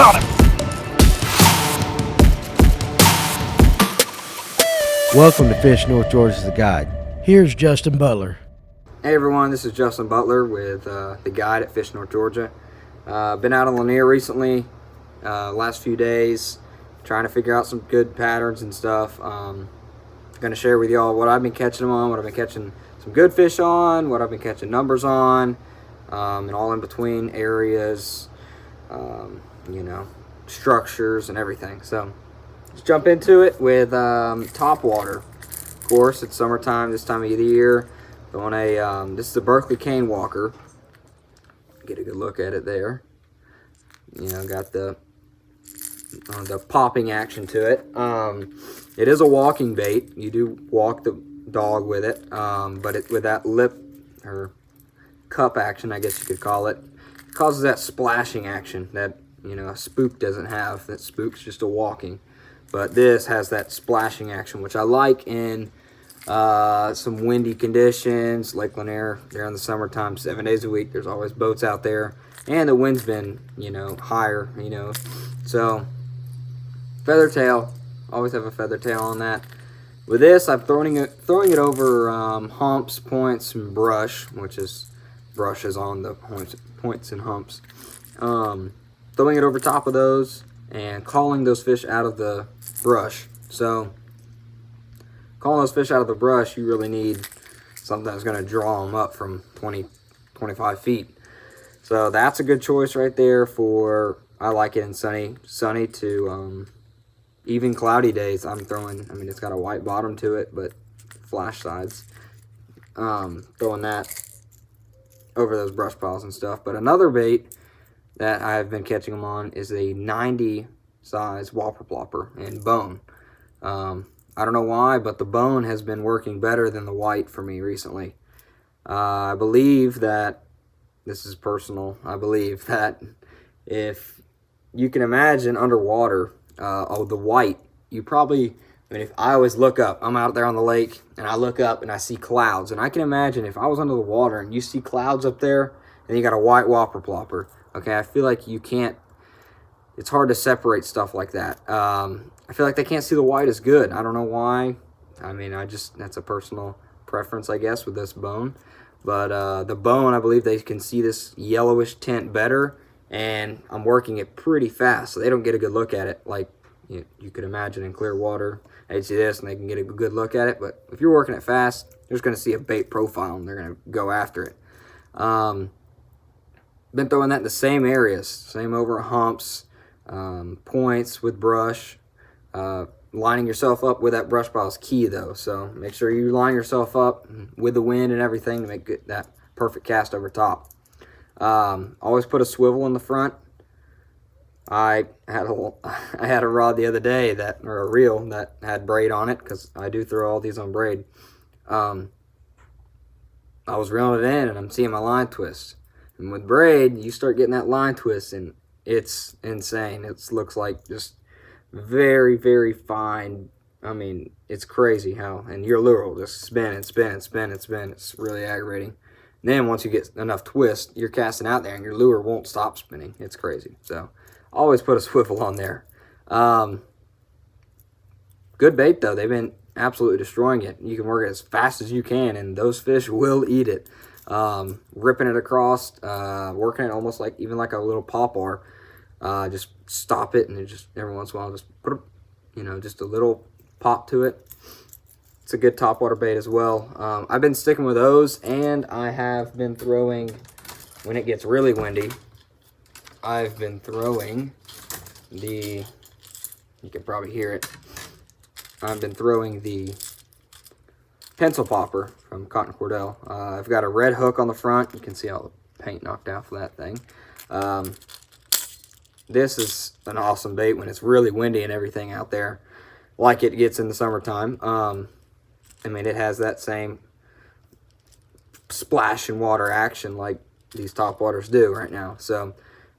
on him! Welcome to Fish North Georgia the Guide. Here's Justin Butler. Hey everyone, this is Justin Butler with the guide at Fish North Georgia. Been out on Lanier recently, last few days, trying to figure out some good patterns and stuff. Going to share with y'all what I've been catching them on, what I've been catching some good fish on, what I've been catching numbers on, and all in between areas, you know, structures and everything. So let's jump into it with Topwater. Of course, it's summertime this time of the year. On a this is a Berkeley cane walker. Get a good look at it there. You know, got the popping action to it. It is a walking bait. You do walk the dog with it, but with that lip or cup action, I guess you could call it, it causes that splashing action that, you know, a spook doesn't have. That spook's just a walking, but this has that splashing action, which I like in some windy conditions. Lake Lanier there in the summertime, 7 days a week, there's always boats out there, and the wind's been, you know, higher, you know, so feather tail, always have a feather tail on that. With this, I'm throwing it over humps, points, and brush, which is brushes on the points and humps. Throwing it over top of those and calling those fish out of the brush. So calling those fish out of the brush, you really need something that's going to draw them up from 20, 25 feet. So that's a good choice right there for, I like it in sunny to even cloudy days. I'm throwing, I mean, it's got a white bottom to it, but flash sides. Throwing that over those brush piles and stuff. But another bait that I've been catching them on is a 90 size whopper plopper and bone. I don't know why, but the bone has been working better than the white for me recently. I believe that, this is personal, I believe that if you can imagine underwater, the white, you probably, I mean, if I always look up, I'm out there on the lake, and I look up and I see clouds, and I can imagine if I was under the water and you see clouds up there, and you got a white whopper plopper, okay, I feel like you can't, it's hard to separate stuff like that. I feel like they can't see the white as good. I don't know why. I mean, that's a personal preference, I guess, with this bone. But the bone, I believe they can see this yellowish tint better, and I'm working it pretty fast, so they don't get a good look at it like you could imagine in clear water. They see this, and they can get a good look at it, but if you're working it fast, they're just going to see a bait profile, and they're going to go after it. Been throwing that in the same areas, same over humps, points with brush. Lining yourself up with that brush pile is key though, so make sure you line yourself up with the wind and everything to make that perfect cast over top. Always put a swivel in the front. I had a rod the other day or a reel that had braid on it, because I do throw all these on braid. I was reeling it in and I'm seeing my line twist, and with braid you start getting that line twist and it's insane. It looks like just very, very fine. I mean, it's crazy how, and your lure will just spin and spin and spin and spin. It's really aggravating. And then once you get enough twist, you're casting out there and your lure won't stop spinning. It's crazy. So always put a swivel on there. Good bait though. They've been absolutely destroying it. You can work it as fast as you can, and those fish will eat it. Ripping it across, working it almost like even like a little popper. Just stop it, and then just every once in a while just put a, you know, just a little pop to it. It's a good topwater bait as well. I've been sticking with those, and I have been throwing, when it gets really windy, I've been throwing the, you can probably hear it, I've been throwing the pencil popper from Cotton Cordell. I've got a red hook on the front. You can see all the paint knocked off of that thing. This is an awesome bait when it's really windy and everything out there, like it gets in the summertime. I mean, it has that same splash and water action like these topwaters do right now. So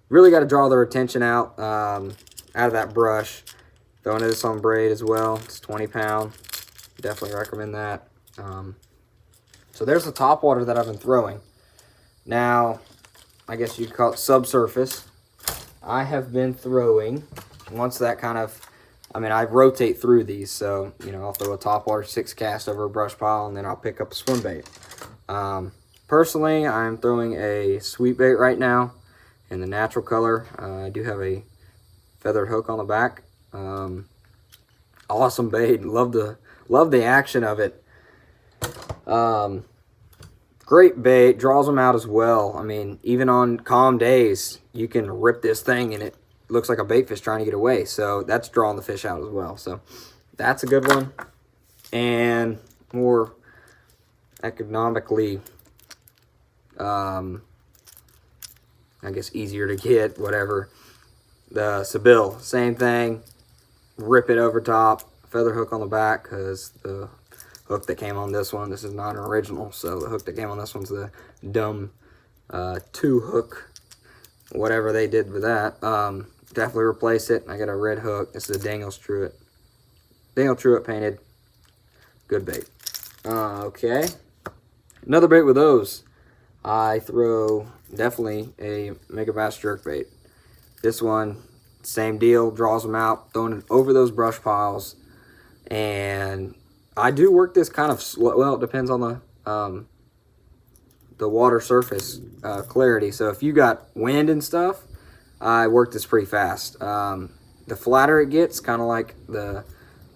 really got to draw their attention out of that brush. Throwing this on braid as well. It's 20 pound. Definitely recommend that. So there's the topwater that I've been throwing. Now, I guess you could call it subsurface. I have been throwing, once that kind of, I mean, I rotate through these, so, you know, I'll throw a Topwater 6 cast over a brush pile, and then I'll pick up a swim bait. Personally, I'm throwing a sweet bait right now in the natural color. I do have a feathered hook on the back. Awesome bait. Love the action of it. Great bait. Draws them out as well. I mean, even on calm days, you can rip this thing and it looks like a bait fish trying to get away. So that's drawing the fish out as well. So that's a good one. And more economically, I guess easier to get, whatever. The Seville, same thing. Rip it over top, feather hook on the back, because the hook that came on this one, this is not an original, so the hook that came on this one's the dumb 2 hook, whatever they did with that. Definitely replace it. I got a red hook. This is a Daniel Truett painted. Good bait. Okay, another bait with those. I throw definitely a Mega Bass jerkbait. This one, same deal, draws them out, throwing it over those brush piles. And I do work this kind of slow. Well, it depends on the water surface clarity. So if you got wind and stuff, I work this pretty fast. The flatter it gets, kind of like the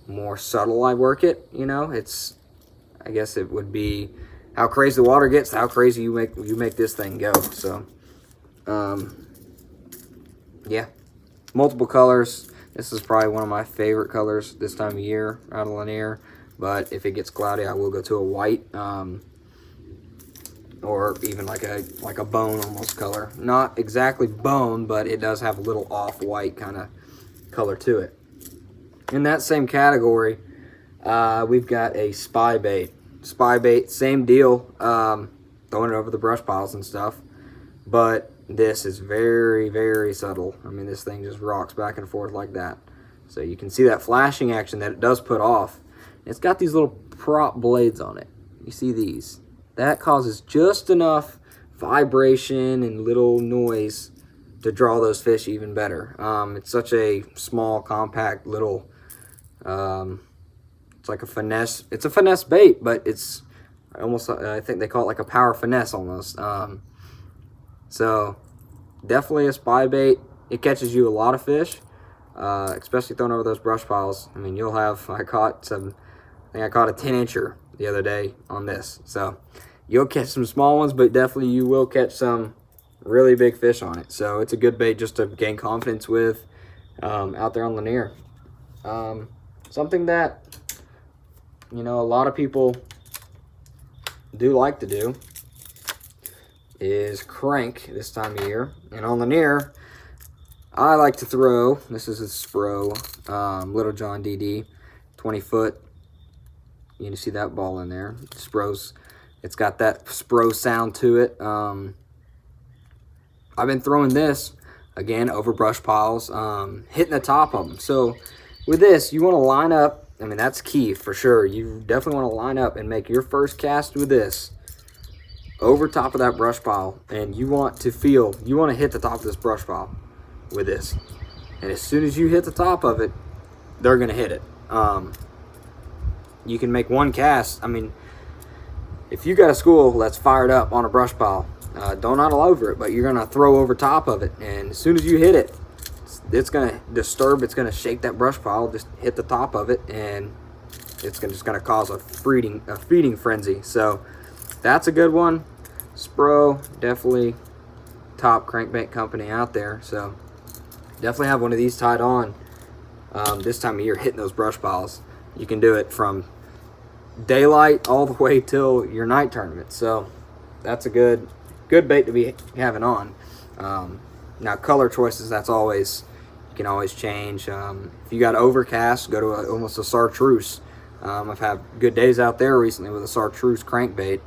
more subtle I work it, you know, I guess it would be how crazy the water gets, how crazy you make this thing go. So, yeah, multiple colors. This is probably one of my favorite colors this time of year out of Lanier. But if it gets cloudy, I will go to a white, or even like a bone almost color. Not exactly bone, but it does have a little off-white kind of color to it. In that same category, we've got a spy bait. Spy bait, same deal, throwing it over the brush piles and stuff, but this is very, very subtle. I mean, this thing just rocks back and forth like that. So you can see that flashing action that it does put off. It's got these little prop blades on it. You see these? That causes just enough vibration and little noise to draw those fish even better. It's such a small, compact little, it's like a finesse. It's a finesse bait, but it's almost, I think they call it like a power finesse almost. So definitely a spy bait. It catches you a lot of fish, especially throwing over those brush piles. I mean, you'll have, I caught a 10-incher the other day on this. So you'll catch some small ones, but definitely you will catch some really big fish on it. So it's a good bait just to gain confidence with out there on Lanier. Something that, you know, a lot of people do like to do is crank this time of year. And on Lanier, I like to throw, this is a Spro Little John DD 20-foot. You can see that ball in there. Spro's, it's got that Spro sound to it. I've been throwing this again over brush piles, hitting the top of them. So with this, you want to line up. I mean, that's key for sure. You definitely want to line up and make your first cast with this over top of that brush pile. And you want to hit the top of this brush pile with this. And as soon as you hit the top of it, they're going to hit it. You can make one cast. I mean, if you got a school that's fired up on a brush pile, don't all over it, but you're going to throw over top of it. And as soon as you hit it, it's going to disturb, it's going to shake that brush pile, just hit the top of it, and it's just going to cause a feeding frenzy. So that's a good one. Spro, definitely top crankbait company out there. So definitely have one of these tied on this time of year, hitting those brush piles. You can do it from daylight all the way till your night tournament. So that's a good bait to be having on. Now color choices, that's always, you can always change. If you got overcast, go to almost a chartreuse. I've had good days out there recently with a chartreuse crankbait,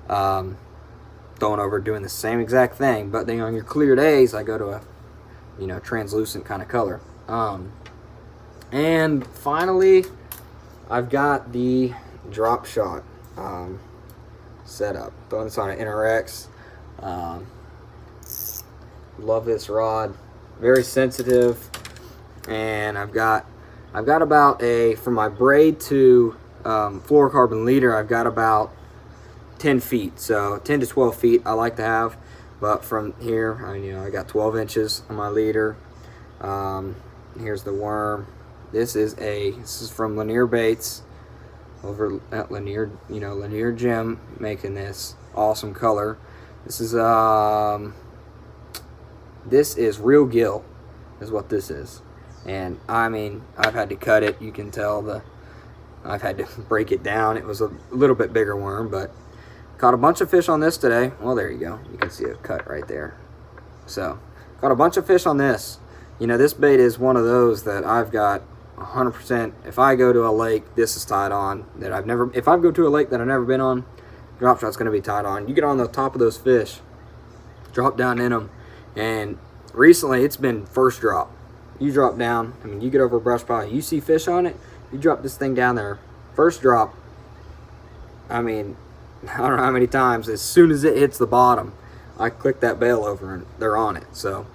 throwing over doing the same exact thing, but then on your clear days I go to a, you know, translucent kind of color. And finally, I've got the Dropshot setup. Throwing this on an NRX. Love this rod. very sensitive, and I've got about from my braid to fluorocarbon leader, I've got about 10 feet, so 10 to 12 feet I like to have. But from here, I got 12 inches on my leader. Here's the worm. This is from Lanier Baits over at Lanier, Lanier Gym, making this awesome color. This is real gill is what this is. And I've had to cut it. You can tell I've had to break it down. It was a little bit bigger worm, but caught a bunch of fish on this today. Well, there you go. You can see a cut right there. So, caught a bunch of fish on this. This bait is one of those that I've got 100%. If I go to a lake, this is tied on. If I go to a lake that I've never been on, Dropshot's going to be tied on. You get on the top of those fish, drop down in them, and recently it's been first drop. You drop down, you get over a brush pile, you see fish on it, you drop this thing down there, first drop. I don't know how many times, as soon as it hits the bottom, I click that bail over and they're on it. So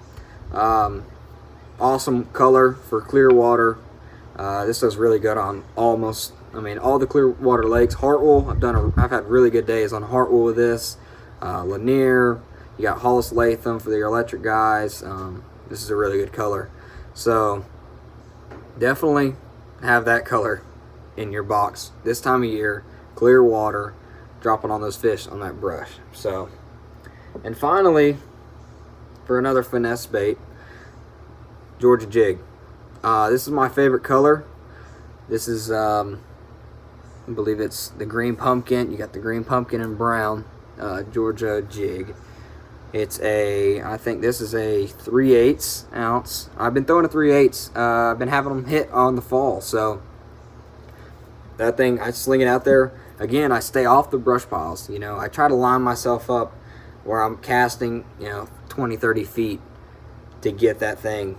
awesome color for clear water. This does really good on all the clear water lakes. Hartwell, I've had really good days on Hartwell with this. Lanier, you got Hollis Latham for the electric guys. This is a really good color. So definitely have that color in your box this time of year. Clear water, dropping on those fish on that brush. So, and finally, for another finesse bait, Georgia jig. This is my favorite color. This is I believe it's the green pumpkin. You got the green pumpkin and brown Georgia jig. I think this is a 3/8 ounce. I've been throwing a 3/8. I've been having them hit on the fall. So that thing, I sling it out there. Again, I stay off the brush piles. I try to line myself up where I'm casting, 20, 30 feet to get that thing.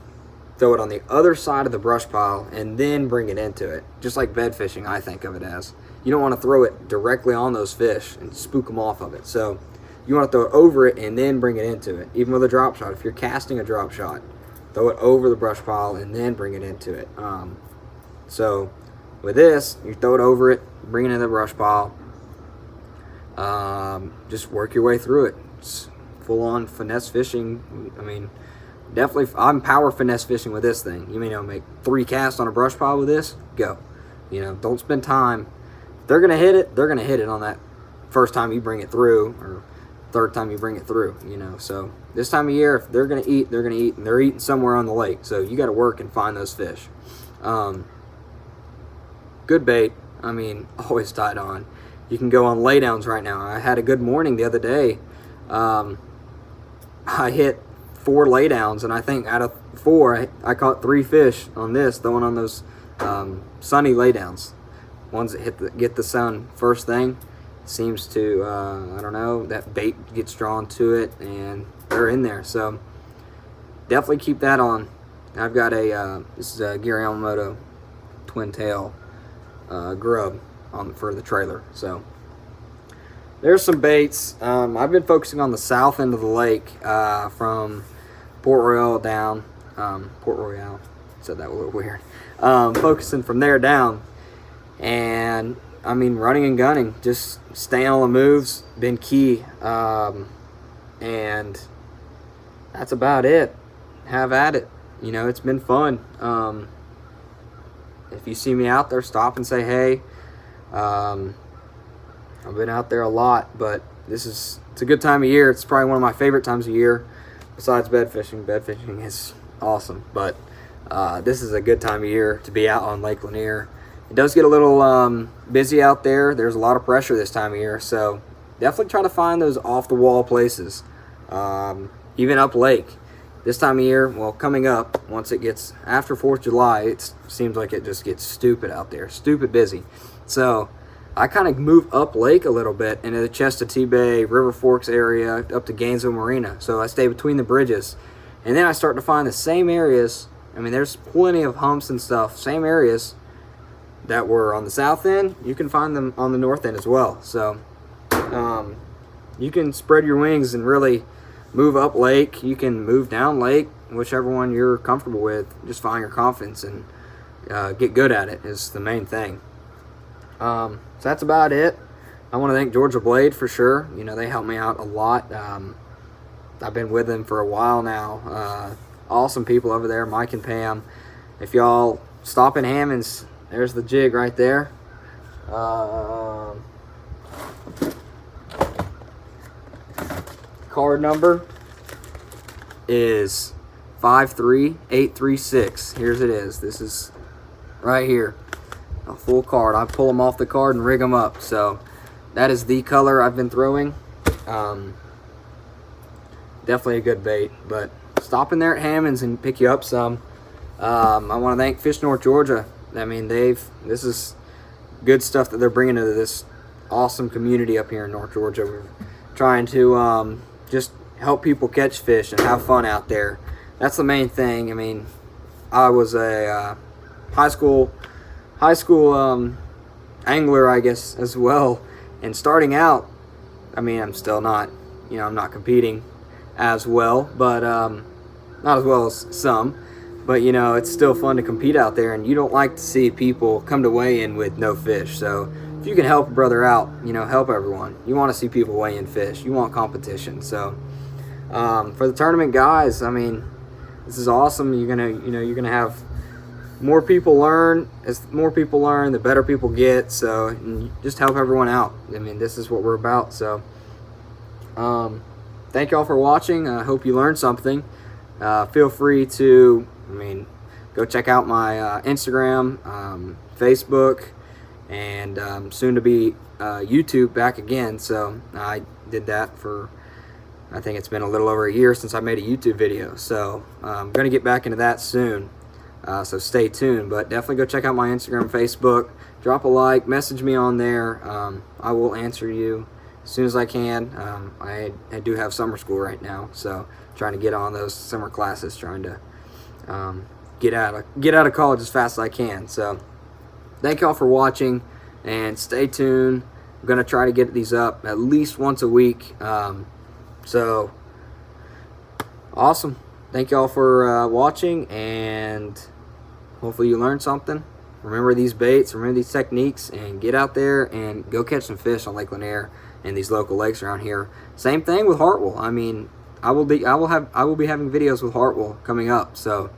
Throw it on the other side of the brush pile and then bring it into it. Just like bed fishing, I think of it as. You don't want to throw it directly on those fish and spook them off of it. So you want to throw it over it and then bring it into it. Even with a drop shot, if you're casting a drop shot, throw it over the brush pile and then bring it into it. So with this, you throw it over it, bring it into the brush pile. Just work your way through it. It's full-on finesse fishing. Definitely, I'm power finesse fishing with this thing. You make 3 casts on a brush pile with this, go. Don't spend time. If they're gonna hit it, they're gonna hit it on that first time you bring it through, or third time you bring it through. So this time of year, if they're gonna eat, and they're eating somewhere on the lake. So you got to work and find those fish. Good bait. Always tied on. You can go on laydowns right now. I had a good morning the other day. I hit 4 laydowns, and I think out of 4 I caught 3 fish on this, throwing on those sunny laydowns, ones that get the sun first thing. Seems to I don't know, that bait gets drawn to it and they're in there. So definitely keep that on. I've got this is a Gary Yamamoto twin tail grub for the trailer. So there's some baits. I've been focusing on the south end of the lake, from Port Royal down. Port Royal, said that a little weird. Focusing from there down, and running and gunning, just staying on the moves, been key. And that's about it. Have at it. It's been fun. If you see me out there, stop and say hey. I've been out there a lot, but it's a good time of year. It's probably one of my favorite times of year besides bed fishing. Bed fishing is awesome, but this is a good time of year to be out on Lake Lanier. It does get a little busy out there. There's a lot of pressure this time of year, so definitely try to find those off-the-wall places, even up lake. This time of year, well, coming up, once it gets after 4th of July, it seems like it just gets stupid out there, stupid busy. So I kind of move up lake a little bit into the Chestatee Bay, River Forks area, up to Gainesville Marina. So I stay between the bridges. And then I start to find the same areas. There's plenty of humps and stuff. Same areas that were on the south end, you can find them on the north end as well. So you can spread your wings and really move up lake, you can move down lake, whichever one you're comfortable with. Just find your confidence and get good at it is the main thing. So that's about it. I want to thank Georgia Blade for sure. You know, they helped me out a lot. I've been with them for a while now. Awesome people over there, Mike and Pam. If y'all stop in Hammonds, there's the jig right there. Card number is 53836. Here's it is. This is right here, a full card. I pull them off the card and rig them up. So that is the color I've been throwing. Definitely a good bait, but stop in there at Hammonds and pick you up some. I want to thank Fish North Georgia. I mean, this is good stuff that they're bringing to this awesome community up here in North Georgia. We're trying to just help people catch fish and have fun out there. That's the main thing. I mean, I was a high school angler, I guess, as well. And starting out, I mean, I'm still not, you know, I'm not competing as well, but not as well as some. But, you know, it's still fun to compete out there, and you don't like to see people come to weigh-in with no fish. So if you can help a brother out, you know, help everyone. You want to see people weigh in fish. You want competition. So for the tournament guys, I mean, this is awesome. You're gonna have more people learn. As more people learn, the better people get. So and just help everyone out. I mean, this is what we're about. So thank y'all for watching. I hope you learned something. Feel free to, I mean, go check out my Instagram, Facebook, and soon to be YouTube back again. So I did that for, I think it's been a little over a year since I made a YouTube video. So I'm going to get back into that soon. So stay tuned. But definitely go check out my Instagram, Facebook. Drop a like, message me on there. I will answer you as soon as I can. I do have summer school right now, so trying to get on those summer classes, trying to get out of college as fast as I can. So thank y'all for watching, and stay tuned. I'm gonna try to get these up at least once a week. So awesome. Thank y'all for watching, and hopefully you learned something. Remember these baits, remember these techniques, and get out there and go catch some fish on Lake Lanier and these local lakes around here. Same thing with Hartwell. I mean, I will be having videos with Hartwell coming up. So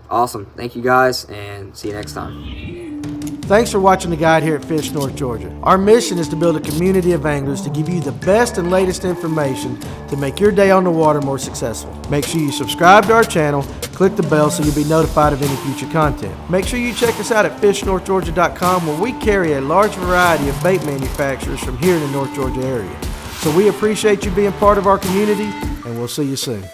awesome. Thank you guys, and see you next time. Thanks for watching the guide here at Fish North Georgia. Our mission is to build a community of anglers to give you the best and latest information to make your day on the water more successful. Make sure you subscribe to our channel, click the bell so you'll be notified of any future content. Make sure you check us out at fishnorthgeorgia.com, where we carry a large variety of bait manufacturers from here in the North Georgia area. So we appreciate you being part of our community, and we'll see you soon.